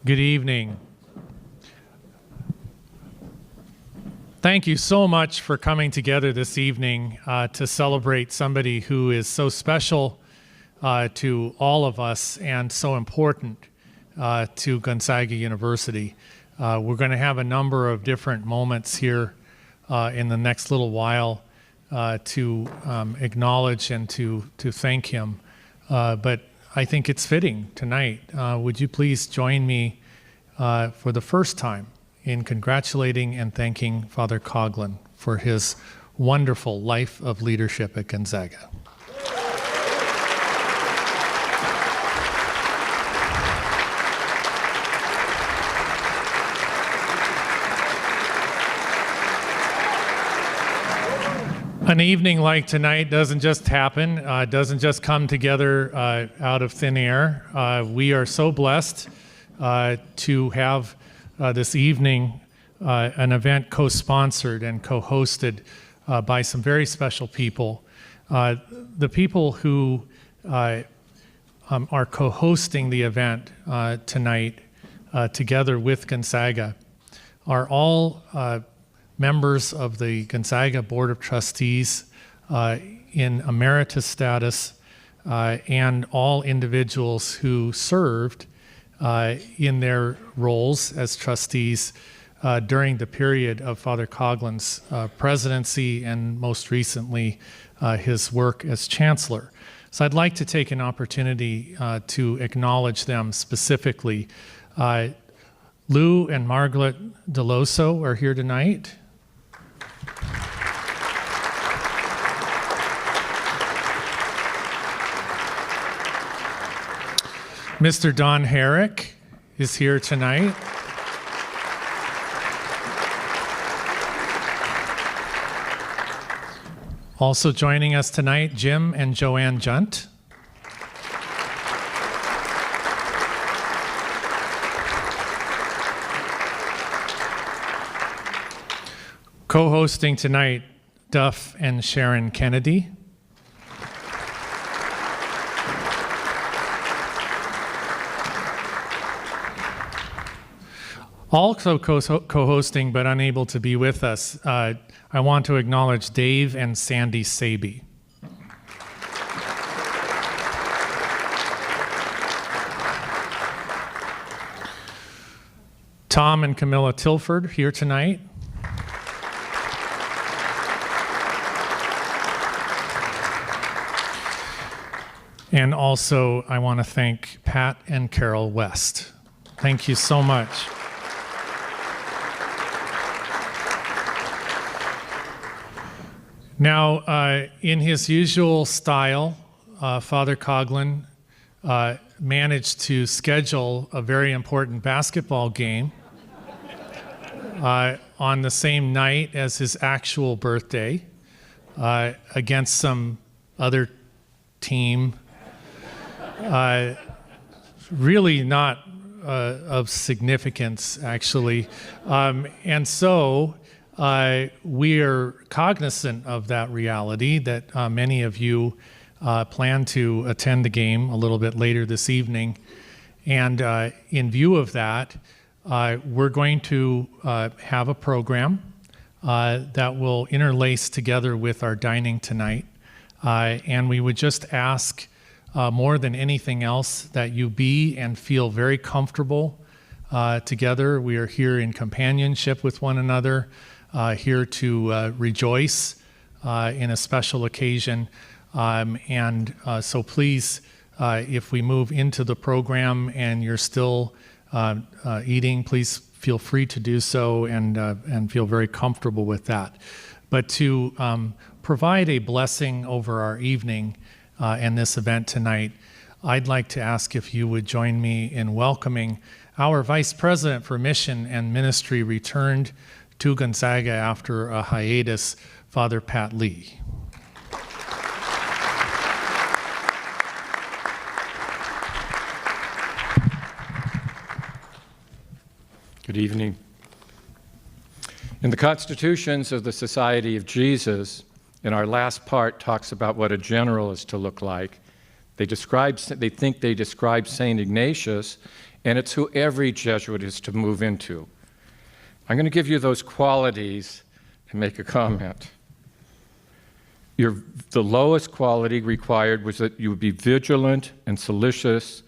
Good evening. Thank you so much for coming together this evening to celebrate somebody who is so special to all of us and so important to Gonzaga University. We're going to have a number of different moments here in the next little while to acknowledge and to thank him. But I think it's fitting tonight. Would you please join me for the first time in congratulating and thanking Father Coughlin for his wonderful life of leadership at Gonzaga. An evening like tonight doesn't just happen, doesn't just come together out of thin air. We are so blessed to have this evening an event co-sponsored and co-hosted by some very special people. The people who are co-hosting the event tonight together with Gonzaga are all members of the Gonzaga Board of Trustees in emeritus status and all individuals who served in their roles as trustees during the period of Father Coughlin's presidency and most recently his work as chancellor. So I'd like to take an opportunity to acknowledge them specifically. Lou and Margaret Deloso are here tonight. Mr. Don Herrick is here tonight. Also joining us tonight, Jim and Joanne Junt. Co-hosting tonight, Duff and Sharon Kennedy. Also co-hosting but unable to be with us, I want to acknowledge Dave and Sandy Saby. Tom and Camilla Tilford here tonight. And also I want to thank Pat and Carol West. Thank you so much. Now, in his usual style, Father Coughlin managed to schedule a very important basketball game on the same night as his actual birthday against some other team. Really not of significance, actually. And so, we are cognizant of that reality that many of you plan to attend the game a little bit later this evening. And in view of that, we're going to have a program that will interlace together with our dining tonight. And we would just ask more than anything else that you be and feel very comfortable together. We are here in companionship with one another. Here to rejoice in a special occasion. So please, if we move into the program and you're still eating, please feel free to do so and feel very comfortable with that. But to provide a blessing over our evening and this event tonight, I'd like to ask if you would join me in welcoming our Vice President for Mission and Ministry returned to Gonzaga after a hiatus, Father Pat Lee. Good evening. In the constitutions of the Society of Jesus, in our last part talks about what a general is to look like. They think they describe St. Ignatius and it's who every Jesuit is to move into. I'm going to give you those qualities and make a comment. The lowest quality required was that you would be vigilant and solicitous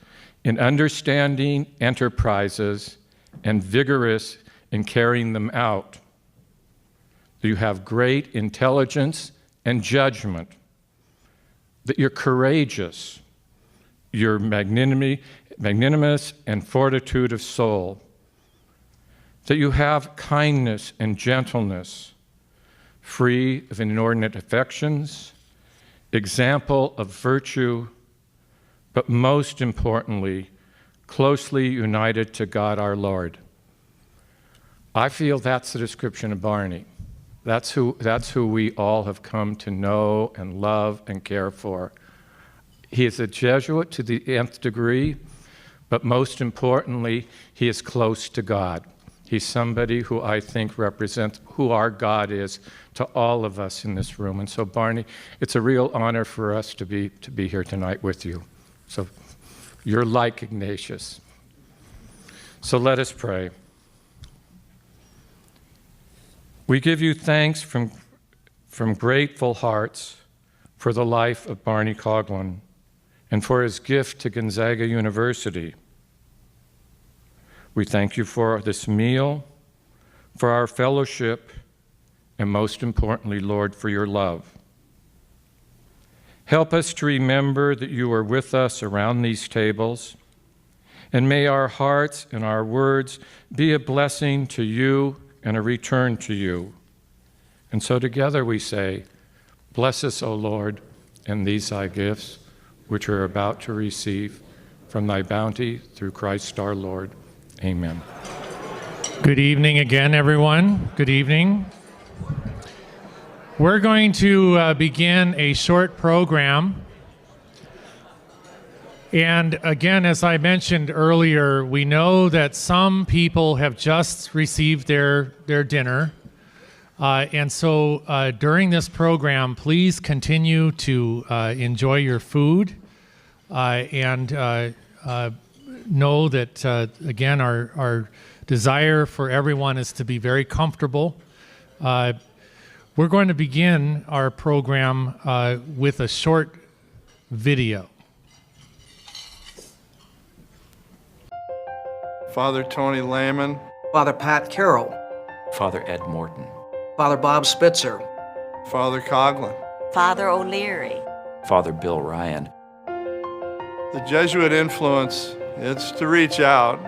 in understanding enterprises and vigorous in carrying them out. That you have great intelligence and judgment. That you're courageous. You're magnanimous and fortitude of soul. That you have kindness and gentleness, free of inordinate affections, example of virtue, but most importantly, closely united to God our Lord. I feel that's the description of Barney. That's who we all have come to know and love and care for. He is a Jesuit to the nth degree, but most importantly, he is close to God. He's somebody who I think represents who our God is to all of us in this room. And so, Barney, it's a real honor for us to be here tonight with you. So you're like Ignatius. So let us pray. We give you thanks from grateful hearts for the life of Barney Coughlin and for his gift to Gonzaga University. We thank you for this meal, for our fellowship, and most importantly, Lord, for your love. Help us to remember that you are with us around these tables, and may our hearts and our words be a blessing to you and a return to you. And so together we say, bless us, O Lord, and these thy gifts, which we're about to receive from thy bounty through Christ our Lord. Amen. Good evening again, everyone. Good evening. We're going to begin a short program. And again, as I mentioned earlier, we know that some people have just received their dinner. And so during this program, please continue to enjoy your food and know that, again, our desire for everyone is to be very comfortable. We're going to begin our program with a short video. Father Tony Lehman, Father Pat Carroll, Father Ed Morton, Father Bob Spitzer, Father Coughlin, Father O'Leary, Father Bill Ryan. The Jesuit influence, it's to reach out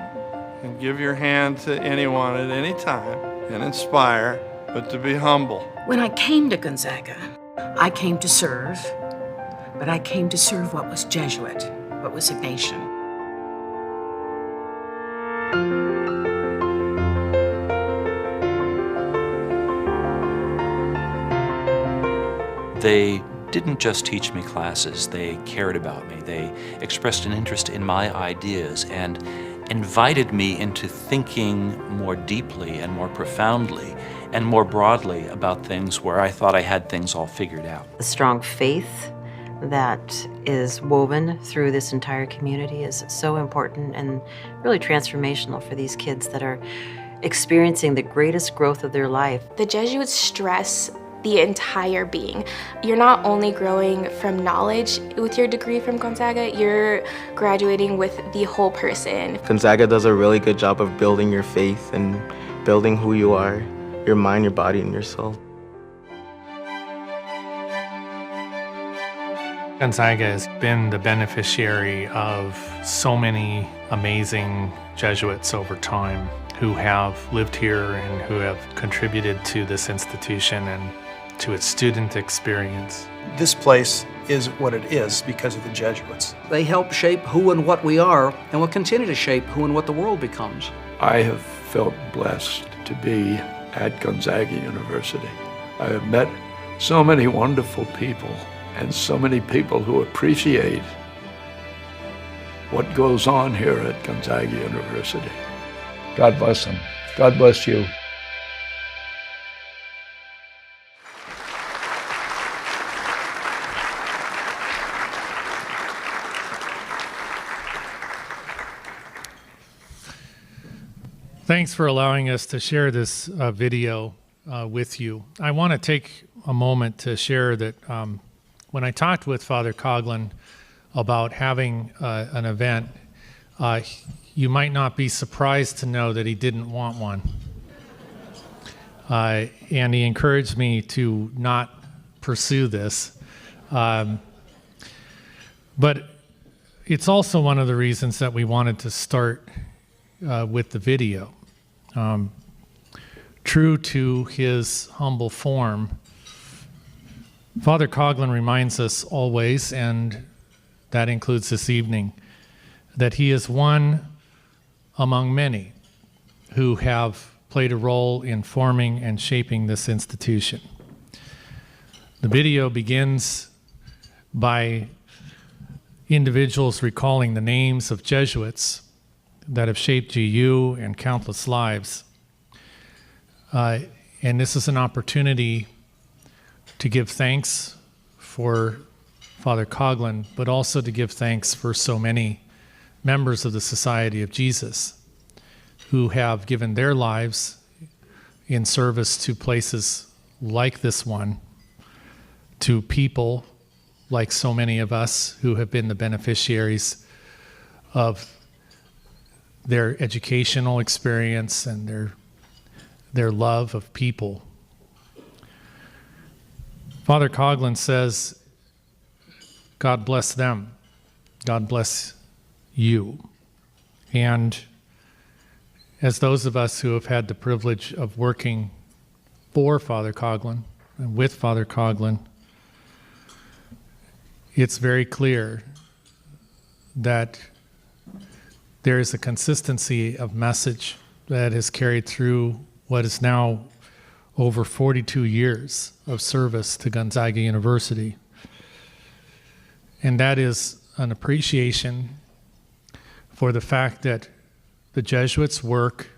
and give your hand to anyone at any time and inspire, but to be humble. When I came to Gonzaga, I came to serve, but I came to serve what was Jesuit, what was Ignatian. They didn't just teach me classes, they cared about me. They expressed an interest in my ideas and invited me into thinking more deeply and more profoundly and more broadly about things where I thought I had things all figured out. the strong faith that is woven through this entire community is so important and really transformational for these kids that are experiencing the greatest growth of their life. The Jesuits stress the entire being. You're not only growing from knowledge with your degree from Gonzaga, you're graduating with the whole person. Gonzaga does a really good job of building your faith and building who you are, your mind, your body, and your soul. Gonzaga has been the beneficiary of so many amazing Jesuits over time who have lived here and who have contributed to this institution and to its student experience. This place is what it is because of the Jesuits. They help shape who and what we are and will continue to shape who and what the world becomes. I have felt blessed to be at Gonzaga University. I have met so many wonderful people and so many people who appreciate what goes on here at Gonzaga University. God bless them. God bless you. Thanks for allowing us to share this video with you. I want to take a moment to share that when I talked with Father Coughlin about having an event, you might not be surprised to know that he didn't want one. And he encouraged me to not pursue this. But it's also one of the reasons that we wanted to start with the video. True to his humble form, Father Coughlin reminds us always, and that includes this evening, that he is one among many who have played a role in forming and shaping this institution. The video begins by individuals recalling the names of Jesuits that have shaped GU and countless lives. And this is an opportunity to give thanks for Father Coughlin, but also to give thanks for so many members of the Society of Jesus who have given their lives in service to places like this one, to people like so many of us who have been the beneficiaries of their educational experience and their love of people. Father Coughlin says, God bless them. God bless you. And as those of us who have had the privilege of working for Father Coughlin and with Father Coughlin, it's very clear that there is a consistency of message that is carried through what is now over 42 years of service to Gonzaga University. And that is an appreciation for the fact that the Jesuits work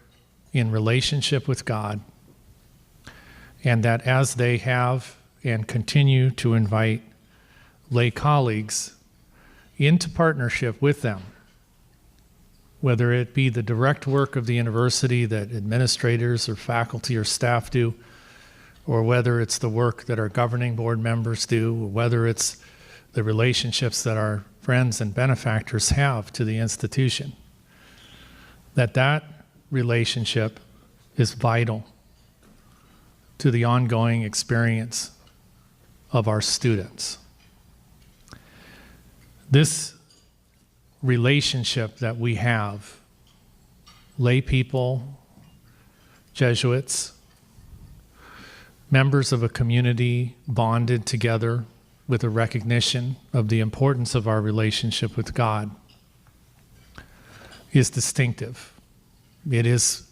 in relationship with God, and that as they have and continue to invite lay colleagues into partnership with them, whether it be the direct work of the university that administrators or faculty or staff do, or whether it's the work that our governing board members do, or whether it's the relationships that our friends and benefactors have to the institution, that relationship is vital to the ongoing experience of our students. This relationship that we have, lay people, Jesuits, members of a community bonded together with a recognition of the importance of our relationship with God, is distinctive. It is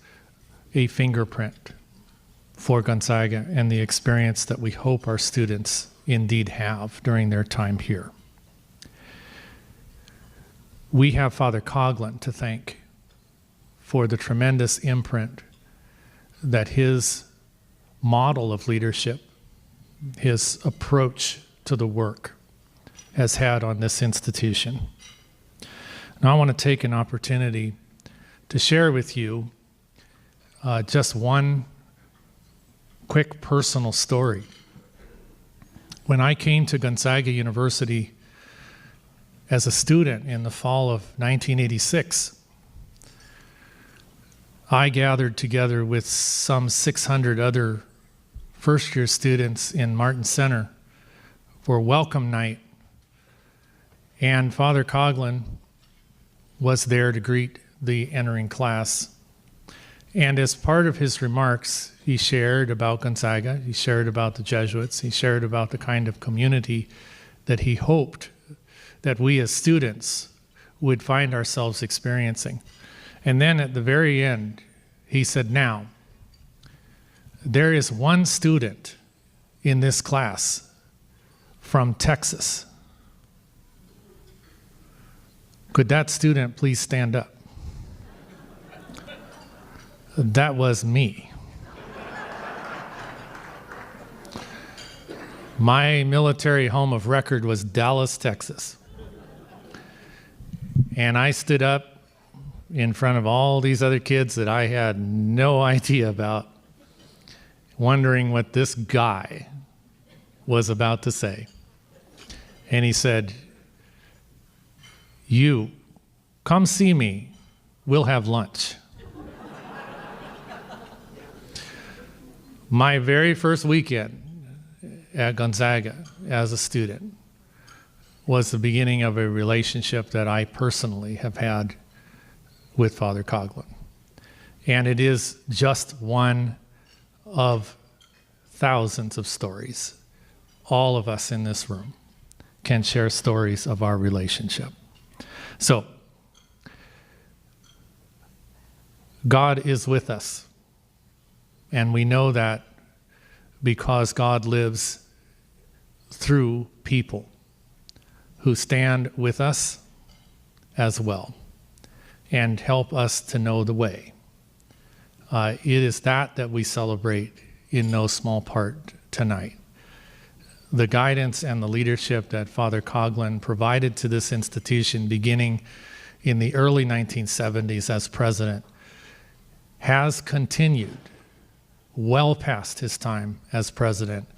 a fingerprint for Gonzaga and the experience that we hope our students indeed have during their time here. We have Father Coughlin to thank for the tremendous imprint that his model of leadership, his approach to the work, has had on this institution. Now I want to take an opportunity to share with you just one quick personal story. When I came to Gonzaga University as a student in the fall of 1986, I gathered together with some 600 other first-year students in Martin Center for welcome night. And Father Coughlin was there to greet the entering class. And as part of his remarks, he shared about Gonzaga, he shared about the Jesuits, he shared about the kind of community that he hoped that we as students would find ourselves experiencing. And then at the very end, he said, now, there is one student in this class from Texas. Could that student please stand up? That was me. My military home of record was Dallas, Texas. And I stood up in front of all these other kids that I had no idea about, wondering what this guy was about to say. And he said, "You, come see me. We'll have lunch." My very first weekend at Gonzaga as a student was the beginning of a relationship that I personally have had with Father Coughlin. And it is just one of thousands of stories. All of us in this room can share stories of our relationship. So, God is with us. And we know that because God lives through people who stand with us as well and help us to know the way. It is that we celebrate in no small part tonight. The guidance and the leadership that Father Coughlin provided to this institution beginning in the early 1970s as president has continued well past his time as president,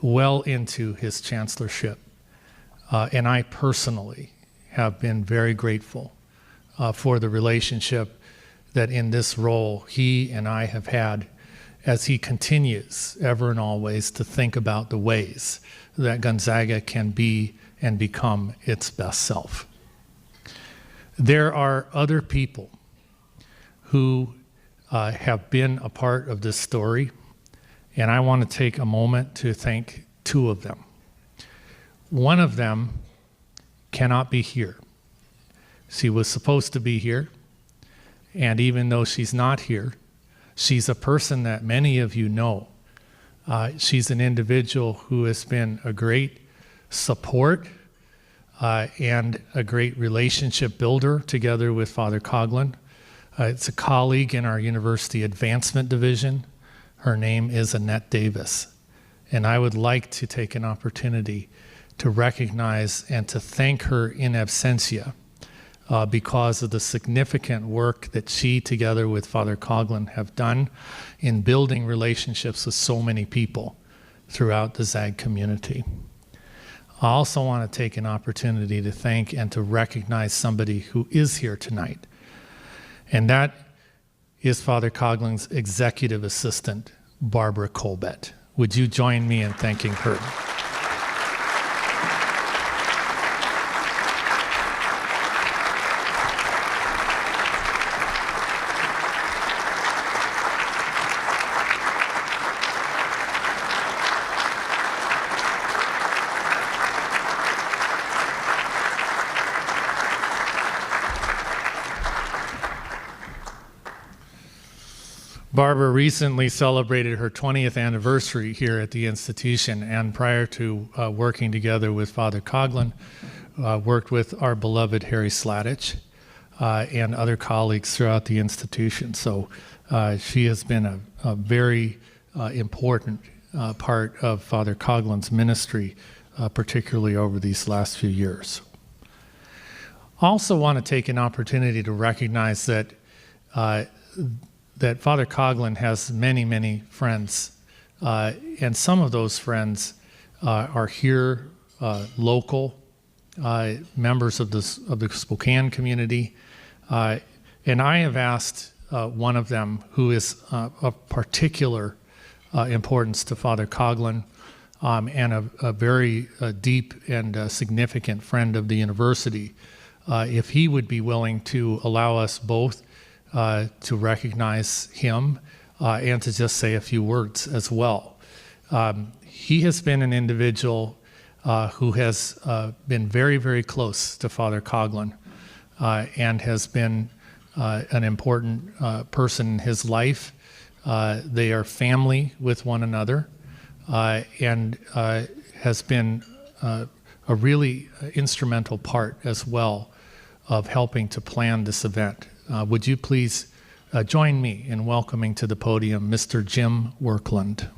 well into his chancellorship. And I personally have been very grateful for the relationship that in this role he and I have had as he continues ever and always to think about the ways that Gonzaga can be and become its best self. There are other people who have been a part of this story, and I want to take a moment to thank two of them. One of them cannot be here. She was supposed to be here, and even though she's not here, she's a person that many of you know. She's an individual who has been a great support and a great relationship builder together with Father Coughlin. It's a colleague in our University Advancement Division. Her name is Annette Davis. And I would like to take an opportunity to recognize and to thank her in absentia because of the significant work that she, together with Father Coughlin, have done in building relationships with so many people throughout the ZAG community. I also want to take an opportunity to thank and to recognize somebody who is here tonight. And that is Father Coughlin's executive assistant, Barbara Colbett. Would you join me in thanking her? Barbara recently celebrated her 20th anniversary here at the institution, and prior to working together with Father Coughlin, worked with our beloved Harry Sladich and other colleagues throughout the institution. So she has been a very important part of Father Coughlin's ministry, particularly over these last few years. I also want to take an opportunity to recognize that Father Coughlin has many, many friends, and some of those friends are here, local members of the Spokane community, and I have asked one of them, who is of particular importance to Father Coughlin, and a very deep and significant friend of the university, if he would be willing to allow us both to recognize him and to just say a few words as well. He has been an individual who has been very, very close to Father Coughlin and has been an important person in his life. They are family with one another and has been a really instrumental part as well of helping to plan this event. Would you please join me in welcoming to the podium Mr. Jim Workland.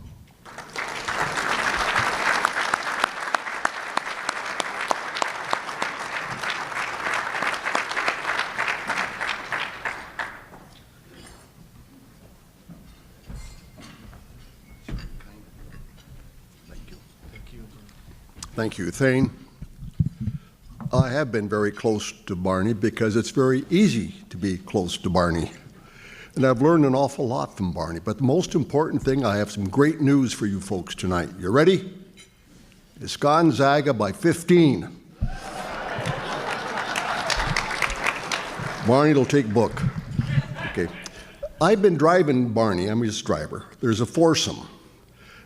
Thank you, Thane. I have been very close to Barney because it's very easy to be close to Barney. And I've learned an awful lot from Barney. But the most important thing, I have some great news for you folks tonight. You ready? It's Gonzaga by 15. Barney will take book. Okay. I've been driving Barney. I'm his driver. There's a foursome.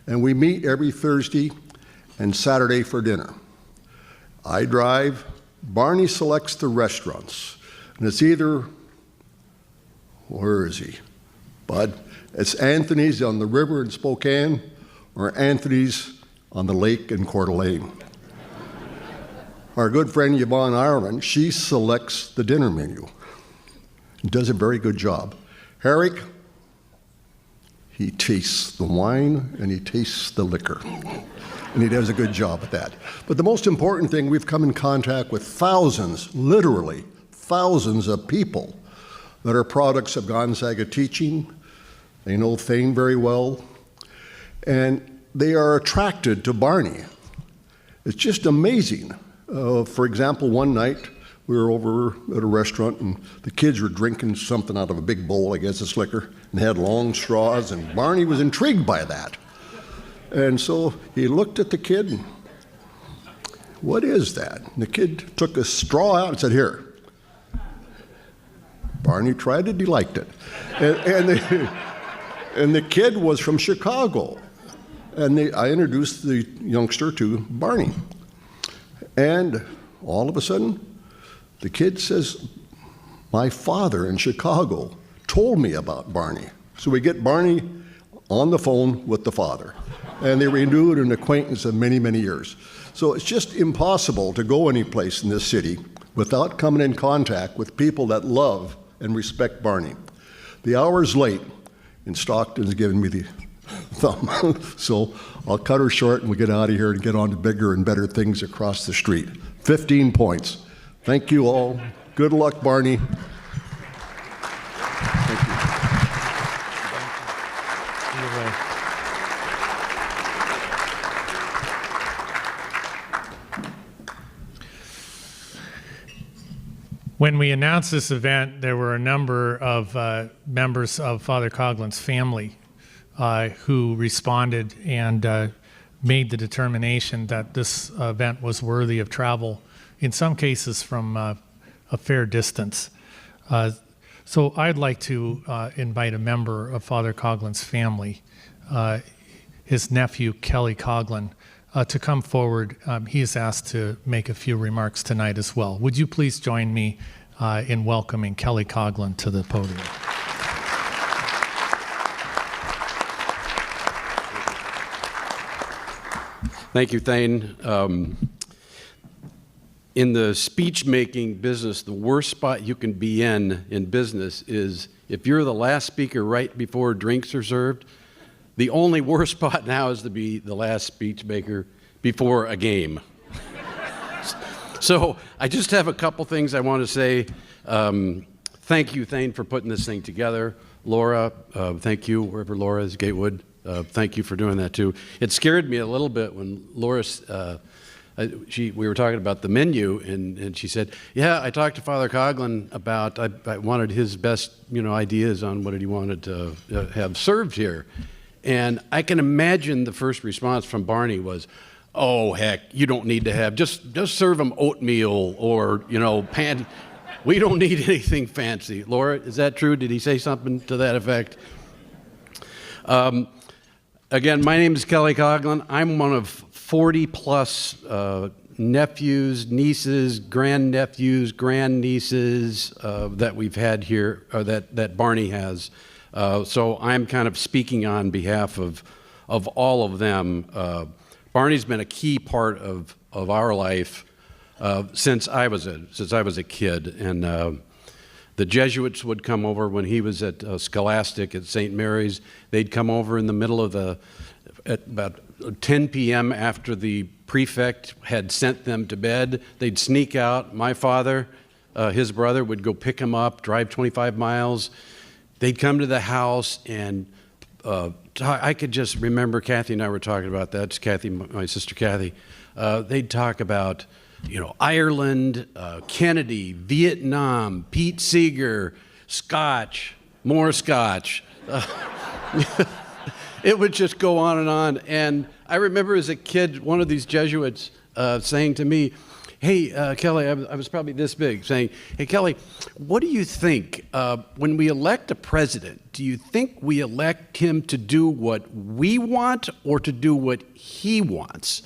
And we meet every Thursday and Saturday for dinner. I drive. Barney selects the restaurants. And it's either, where is he? Bud? It's Anthony's on the river in Spokane or Anthony's on the lake in Coeur d'Alene. Our good friend Yvonne Ireland, she selects the dinner menu and does a very good job. Herrick, he tastes the wine and he tastes the liquor. And he does a good job at that. But the most important thing, we've come in contact with thousands, literally thousands of people that are products of Gonzaga teaching. They know Thane very well. And they are attracted to Barney. It's just amazing. For example, one night we were over at a restaurant and the kids were drinking something out of a big bowl, I guess it's liquor, and had long straws, and Barney was intrigued by that. And so he looked at the kid and, what is that? And the kid took a straw out and said, here. Barney tried it, he liked it. And the kid was from Chicago. And I introduced the youngster to Barney. And all of a sudden, the kid says, my father in Chicago told me about Barney. So we get Barney on the phone with the father. And they renewed an acquaintance of many, many years. So it's just impossible to go any place in this city without coming in contact with people that love and respect Barney. The hour's late, and Stockton's giving me the thumb. So I'll cut her short and we'll get out of here and get on to bigger and better things across the street. 15 points. Thank you all. Good luck, Barney. Thank you. When we announced this event, there were a number of members of Father Coughlin's family who responded and made the determination that this event was worthy of travel, in some cases from a fair distance. So I'd like to invite a member of Father Coughlin's family, his nephew, Kelly Coughlin, to come forward. He is asked to make a few remarks tonight as well. Would you please join me in welcoming Kelly Coughlin to the podium? Thank you, Thane. In the speech-making business, the worst spot you can be in business is if you're the last speaker right before drinks are served. The only worst spot now is to be the last speech maker before a game. So I just have a couple things I want to say. Thank you, Thane, for putting this thing together. Laura, thank you, wherever Laura is, Gatewood. Thank you for doing that too. It scared me a little bit when Laura, we were talking about the menu, and she said, "Yeah, I talked to Father Coughlin about I wanted his best, ideas on what he wanted to have served here." And I can imagine the first response from Barney was, "Oh heck, you don't need to have just serve them oatmeal or pan. We don't need anything fancy." Laura, is that true? Did he say something to that effect? Again, my name is Kelly Coughlin. I'm one of 40 plus nephews, nieces, grandnephews, grandnieces that we've had here, or that Barney has. So I'm kind of speaking on behalf of all of them. Barney's been a key part of our life since I was a kid, and the Jesuits would come over when he was at Scholastic at St. Mary's. They'd come over in the middle of at about 10 p.m. after the prefect had sent them to bed. They'd sneak out. My father, his brother, would go pick him up, drive 25 miles. They'd come to the house, and I could just remember Kathy and I were talking about that. It's Kathy, my sister Kathy. they'd talk about, Ireland, Kennedy, Vietnam, Pete Seeger, Scotch, more Scotch. It would just go on and on. And I remember as a kid, one of these Jesuits saying to me, hey, Kelly, I was probably this big, saying, hey, Kelly, what do you think when we elect a president? Do you think we elect him to do what we want or to do what he wants?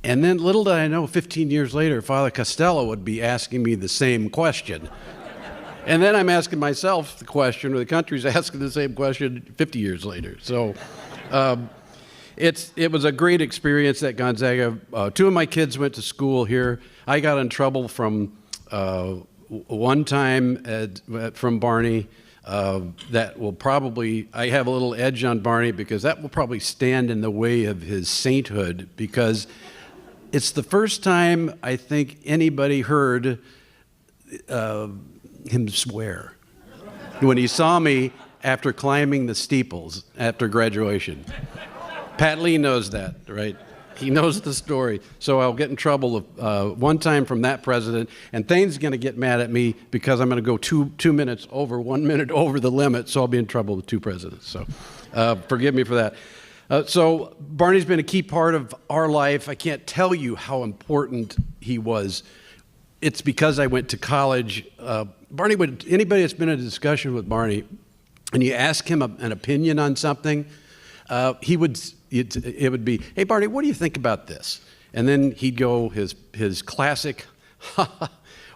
And then little did I know, 15 years later, Father Costello would be asking me the same question. And then I'm asking myself the question, or the country's asking the same question 50 years later. So it was a great experience at Gonzaga. Two of my kids went to school here. I got in trouble from one time from Barney. That will probably, I have a little edge on Barney because that will probably stand in the way of his sainthood, because it's the first time I think anybody heard him swear when he saw me after climbing the steeples after graduation. Pat Lee knows that, right? He knows the story. So I'll get in trouble one time from that president, and Thane's going to get mad at me because I'm going to go 2 minutes over, 1 minute over the limit, so I'll be in trouble with two presidents. So forgive me for that. So Barney's been a key part of our life. I can't tell you how important he was. It's because I went to college. Anybody that's been in a discussion with Barney, and you ask him an opinion on something, it would be, hey, Barney, what do you think about this? And then he'd go his classic,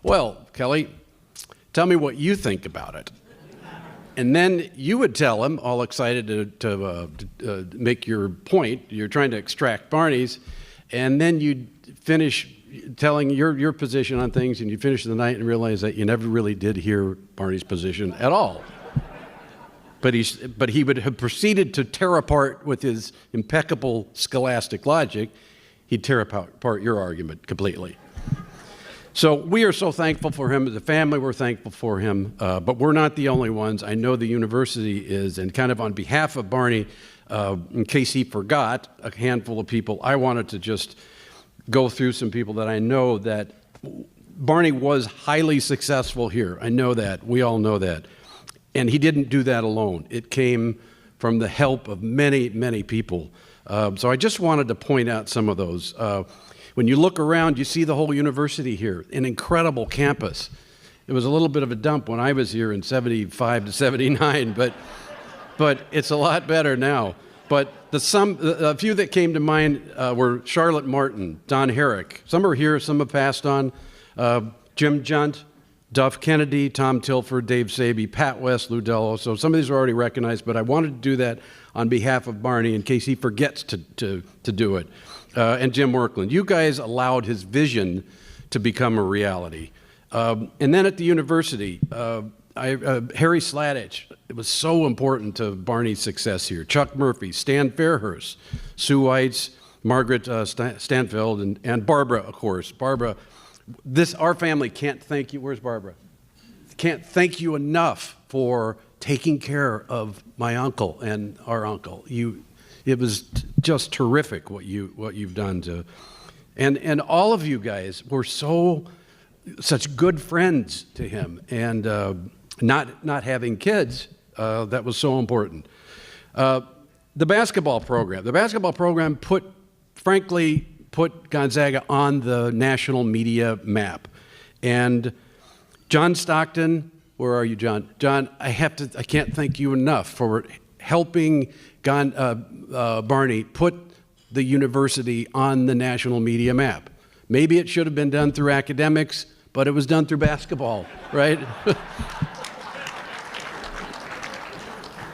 well, Kelly, tell me what you think about it. And then you would tell him, all excited to make your point. You're trying to extract Barney's, and then you'd finish telling your position on things, and you finish the night and realize that you never really did hear Barney's position at all. But he would have proceeded to tear apart with his impeccable scholastic logic. He'd tear apart your argument completely. So we are so thankful for him. As a family, we're thankful for him. But we're not the only ones. I know the university is, and kind of on behalf of Barney, in case he forgot, a handful of people, I wanted to just go through some people that I know that Barney was highly successful here. I know that. We all know that. And he didn't do that alone. It came from the help of many, many people. So I just wanted to point out some of those. When you look around, you see the whole university here, an incredible campus. It was a little bit of a dump when I was here in 75 to 79, but it's a lot better now. But a few that came to mind were Charlotte Martin, Don Herrick. Some are here, some have passed on. Jim Junt, Duff Kennedy, Tom Tilford, Dave Saby, Pat West, Lou Dello. So some of these are already recognized, but I wanted to do that on behalf of Barney in case he forgets to do it. And Jim Workland. You guys allowed his vision to become a reality. And then at the university, Harry Sladich, it was so important to Barney's success here. Chuck Murphy, Stan Fairhurst, Sue Weitz, Margaret Stanfield, and Barbara, of course. Barbara, our family can't thank you. Where's Barbara? Can't thank you enough for taking care of my uncle and our uncle. It was just terrific what you've done to, and all of you guys were such good friends to him, and not having kids, that was so important. The basketball program frankly put Gonzaga on the national media map. And John Stockton, where are you, John? John, I can't thank you enough for helping Barney put the university on the national media map. Maybe it should have been done through academics, but it was done through basketball, right?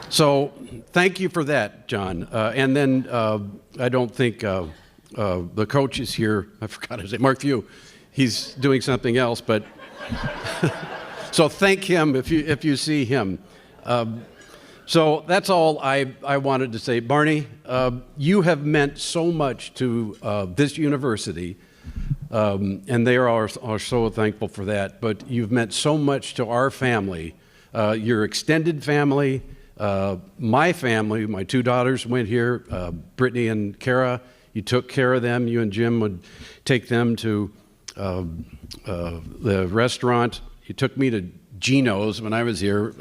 So thank you for that, John. And then I don't think the coach is here. I forgot his name, Mark Few. He's doing something else, but so thank him if you see him. So that's all I wanted to say. Barney, you have meant so much to this university, and they are so thankful for that. But you've meant so much to our family, your extended family, my family. My two daughters went here, Brittany and Kara. You took care of them. You and Jim would take them to the restaurant. You took me to Gino's when I was here.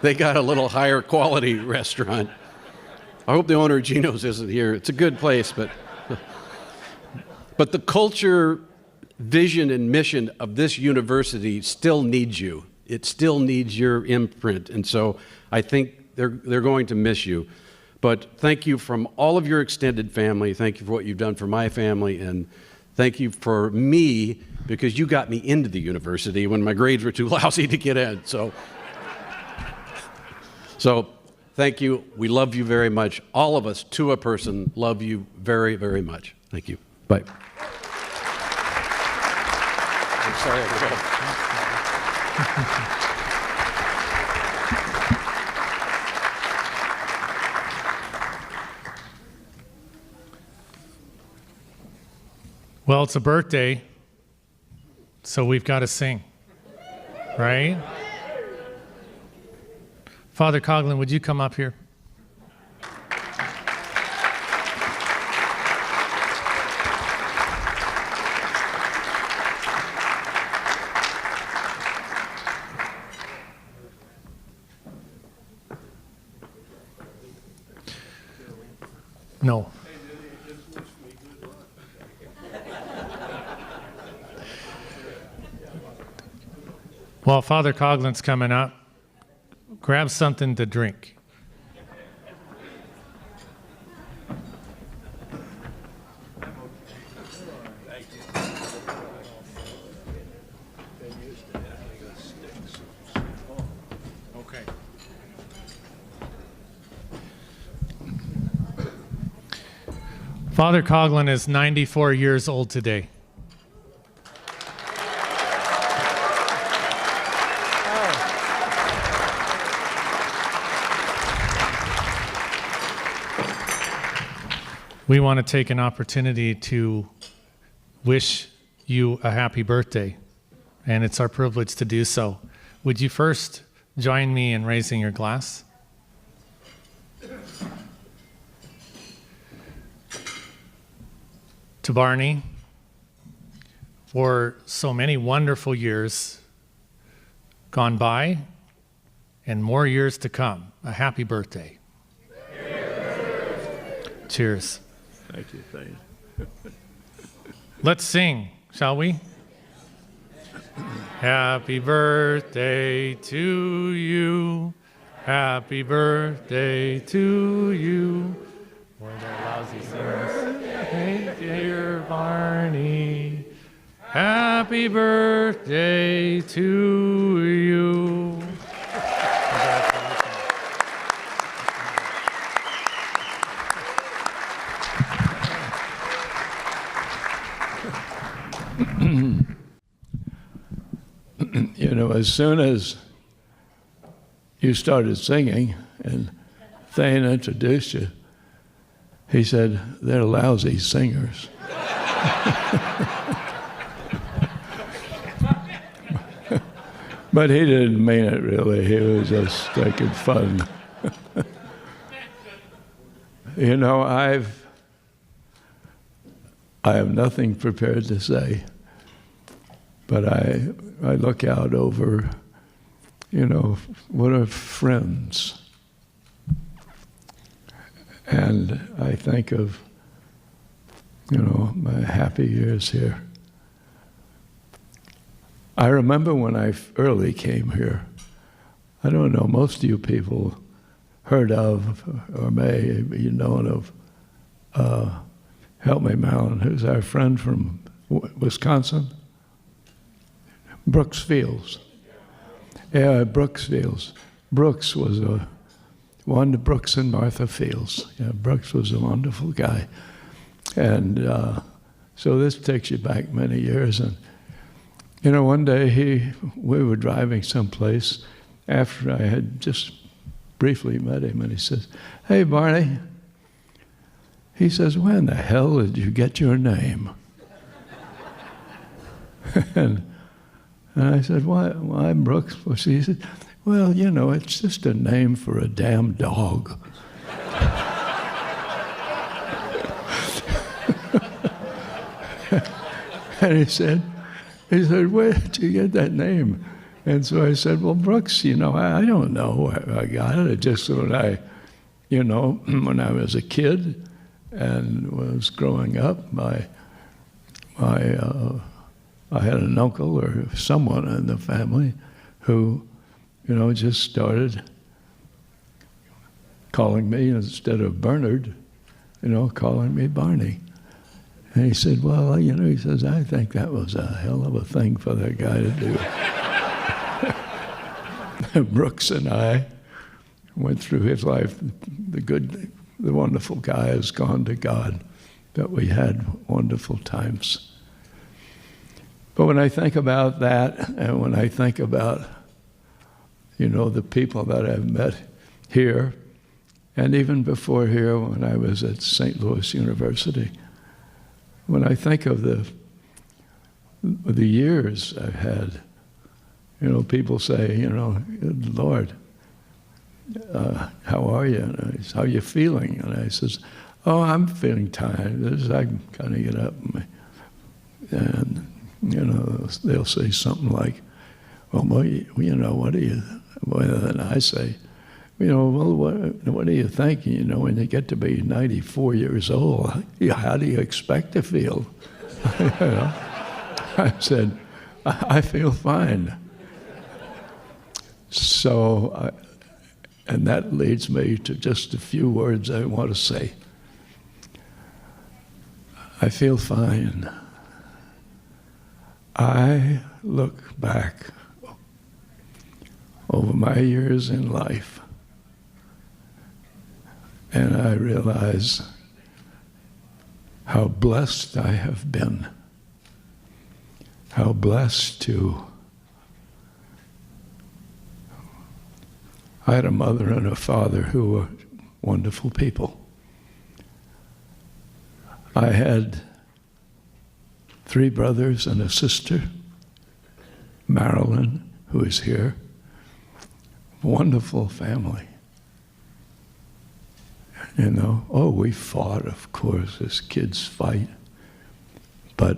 They got a little higher quality restaurant. I hope the owner of Gino's isn't here. It's a good place, but the culture, vision, and mission of this university still needs you. It still needs your imprint, and so I think they're going to miss you. But thank you from all of your extended family. Thank you for what you've done for my family, and thank you for me, because you got me into the university when my grades were too lousy to get in. So thank you. We love you very much. All of us, to a person, love you very, very much. Thank you. Bye. I'm sorry. Well, it's a birthday, so we've got to sing, right? Father Coughlin, would you come up here? No. While Father Coughlin's coming up, grab something to drink. Okay. Father Coughlin is 94 years old today. We want to take an opportunity to wish you a happy birthday, and it's our privilege to do so. Would you first join me in raising your glass? To Barney, for so many wonderful years gone by and more years to come, a happy birthday. Cheers. Thank you, Thane. Let's sing, shall we? Happy birthday to you. Happy birthday to you. Boy, that lousy singers. Hey, dear Barney. Happy birthday to you. You know, as soon as you started singing and Thane introduced you, he said, they're lousy singers. But he didn't mean it really. He was just taking fun. You know, I have nothing prepared to say, but I look out over, you know, what are friends? And I think of, you know, my happy years here. I remember when I early came here, I don't know, most of you people heard of or may be known of, help me, Malin, who's our friend from Wisconsin? Brooks Fields. Yeah, Brooks Fields. Brooks was Wanda Brooks and Martha Fields. Yeah, Brooks was a wonderful guy. And so this takes you back many years. And, you know, one day we were driving someplace after I had just briefly met him, and he says, hey, Barney. He says, when the hell did you get your name? and I said, why Brooks? Well, he said, well, you know, it's just a name for a damn dog. And he said, where did you get that name? And so I said, well, Brooks, I don't know where I got it. It just when I was a kid and was growing up, I had an uncle or someone in the family who, just started calling me, instead of Bernard, calling me Barney. And he said, well, he says, I think that was a hell of a thing for that guy to do. Brooks and I went through his life. The wonderful guy has gone to God, but we had wonderful times. But when I think about that, and when I think about, the people that I've met here, and even before here when I was at St. Louis University, when I think of the years I've had, people say, good Lord, how are you? And I say, how are you feeling? And I says, oh, I'm feeling tired. I kind of get up and they'll say something like, well, what do you, and I say, well, what do you think? When you get to be 94 years old, how do you expect to feel? I said, I feel fine. So, and that leads me to just a few words I want to say. I feel fine. I look back over my years in life, and I realize how blessed I have been, how blessed I had a mother and a father who were wonderful people. I had 3 brothers and a sister, Marilyn, who is here. Wonderful family. We fought, of course, as kids fight, but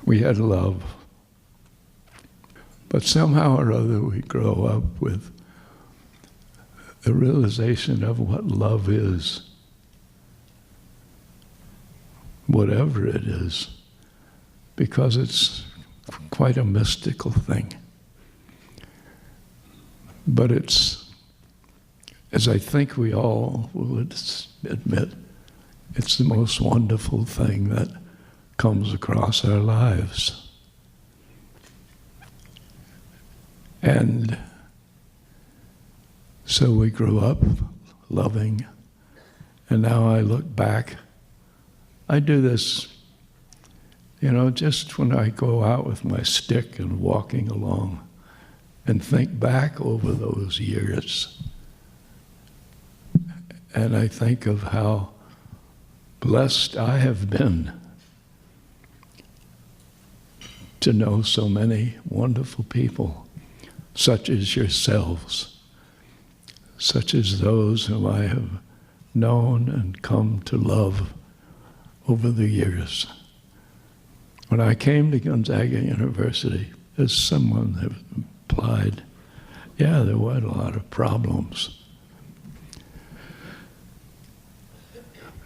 we had love. But somehow or other we grow up with the realization of what love is, whatever it is, because it's quite a mystical thing. But it's, as I think we all will admit, it's the most wonderful thing that comes across our lives. And so we grew up loving, and now I look back. I do this, just when I go out with my stick and walking along and think back over those years. And I think of how blessed I have been to know so many wonderful people, such as yourselves, such as those whom I have known and come to love over the years. When I came to Gonzaga University, as someone has implied, there were a lot of problems.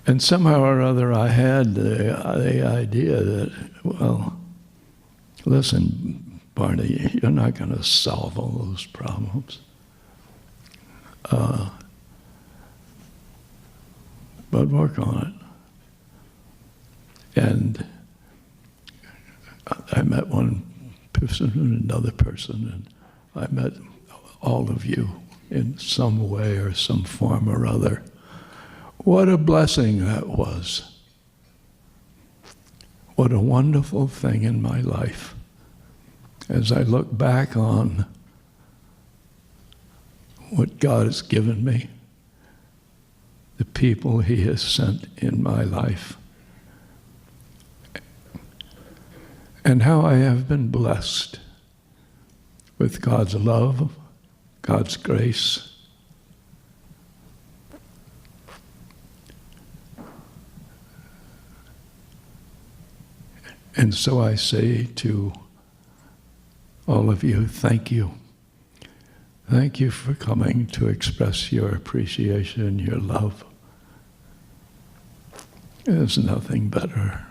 And somehow or other I had the idea that, well, listen, Barney, you're not going to solve all those problems. But work on it. And I met one person and another person, and I met all of you in some way or some form or other. What a blessing that was. What a wonderful thing in my life. As I look back on what God has given me, the people He has sent in my life, and how I have been blessed with God's love, God's grace, And so I say to all of you, thank you. Thank you for coming to express your appreciation, your love. There's nothing better.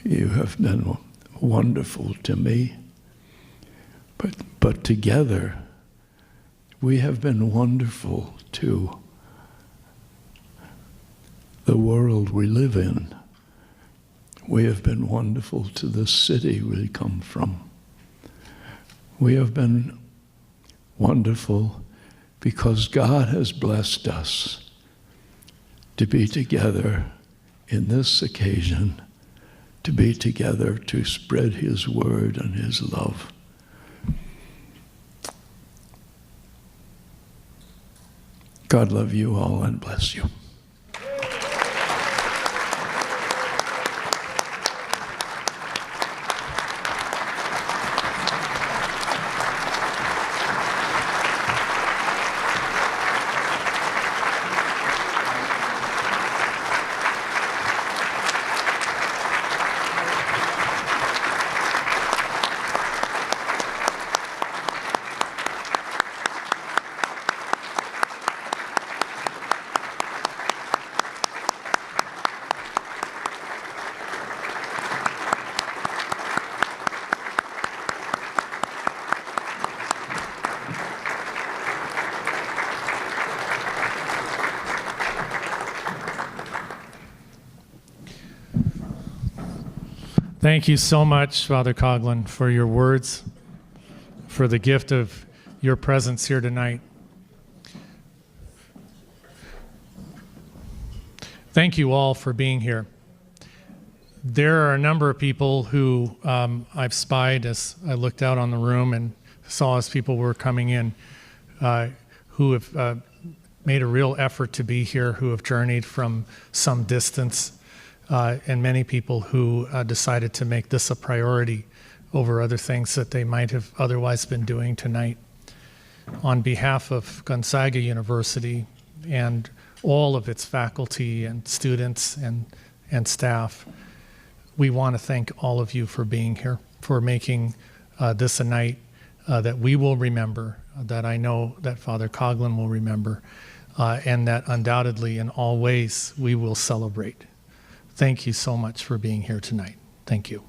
You have been wonderful to me, but together we have been wonderful to the world we live in. We have been wonderful to the city we come from. We have been wonderful because God has blessed us to be together in this occasion, to be together to spread His word and His love. God love you all and bless you. Thank you so much, Father Coughlin, for your words, for the gift of your presence here tonight. Thank you all for being here. There are a number of people who I've spied as I looked out on the room and saw as people were coming in, who have made a real effort to be here, who have journeyed from some distance, and many people who decided to make this a priority over other things that they might have otherwise been doing tonight. On behalf of Gonzaga University and all of its faculty and students and staff, we want to thank all of you for being here, for making this a night that we will remember, that I know that Father Coughlin will remember, and that undoubtedly in all ways we will celebrate. Thank you so much for being here tonight. Thank you.